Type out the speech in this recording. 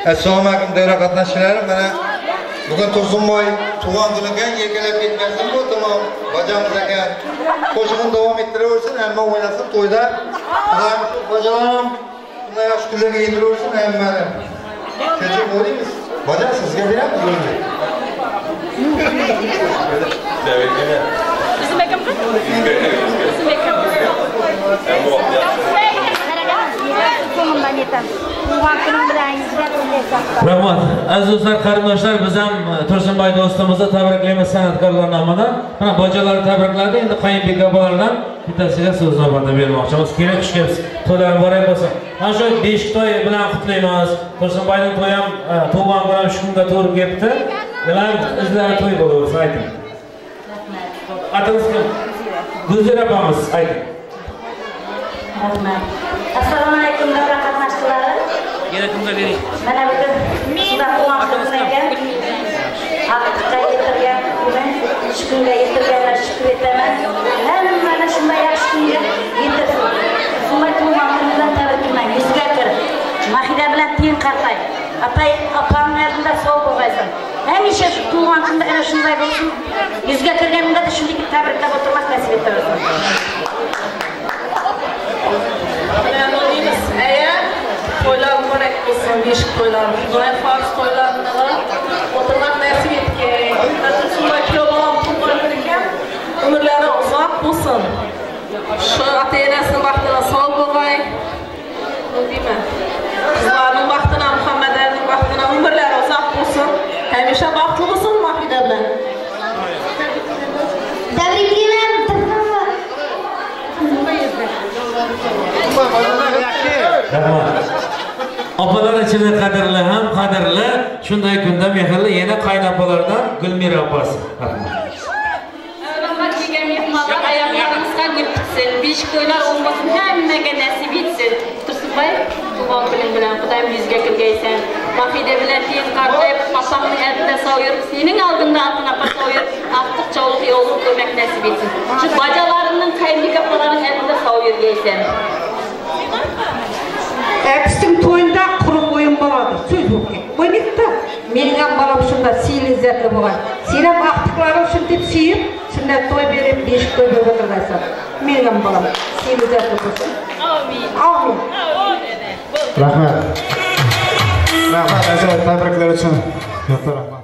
Assalomu alaykum davra qatnashchilari. Mana bugun Tursunboy tug'an kuniga erkalab ketmasin bu tamom. Bajamiz ekan. Qo'shig'ini davom ettiraversin, hamma o'ynasin to'yda. Xudoyim shu bajam bunday yaxshi kunlarga yetiraversin hammani. Kecha bo'lamiz. Bajam sizga beramiz o'zi. Bizim ekam qani? Bizim ekam. Rahmat. Aziz do'stlar, qarindoshlar, biz ham Tursunboy do'stimizni tabriklaymiz san'atkorlar nomidan. Mana bojalar tabrikladi. Endi Qayinbek opalardan bittasiga so'z navbatda bermoqchimiz. Kerak ishimiz to'ylar boray bo'lsa. Mana shu 5 to'y bilan qutlaymiz. Tursunboyning to'yi ham tug'ilgan kuni ham shu kunga to'g'ri kelibdi. Bilan izlari to'y bo'laversin, ayting. Atingiz kim? Gulzira opamiz, ayting. Assalomu alaykum davra qatnashchilari. Yana kimga bering? Mana bugun sizlar quvontirgan, aqlga yetirgan, shu kunga yetirganlar shukr etaman. Mana shunday yaxshi kunga yetirsin. Shunday tug'ilgan kun bilan tabriklayman. Yuzga kirib, Mahida bilan teng qartay. Atay opamning oldida sog' bo'lsin. Hamisha tug'ilgan kunda ana shunday bo'lsin. Yuzga kirganimda shunday tabriklab o'tirmak nasib etaversin. To'ylar muborak bo'lsin, beshik to'ylar, Xudoy farz to'ylarini o'tirmak nasib etgan. Tursunboy kuyovbolam tug'ilgan kun ekan, umrlari uzoq bo'lsin. Shu ota-onasini baxtini sog' bo'lg'ay. Deyman. Qizlarning baxtini, Muhammadning baxtini, umrlari uzoq bo'lsin. Hamisha baxtli bo'lsin Mahida bilan. Tabriklayman. Opalar ichida qadrli ham qadrli, shunday kunda mehrli yana qaynopalardan Gulmira opasi. Rahmat degan mehmonlar oyoqlarimizga gul bitsin, beshik to'ylar o'lmasin, hammaga nasib etsin. Tursunboy, tug'ilgan kuning bilan Xudoyim yuzga kirgaysan. Mahida bilan teng qartayib, opamning oldida so'yir, sening oldingda altın apa so'yir, ortiqchalik yo'lni ko'rmak nasib etsin. Shu bajalarimning Qayinbek opalarining oldida so'yirgaysan. Ekstin to'yunda quruq o'yin bo'ladi. So'z bo'lib qo'ymakda. Mening ham bolam shunda siylizzatli bo'lgan. Sen ham vaqtlaring uchun deb siyib, shunda to'y berib, besh to'y berib o'tirgansan. Mening ham bolam siylizzatli bo'lsin. Amin. Amin. Rahmat. Rahmat, ajoyib tabriklar uchun. Katta rahmat.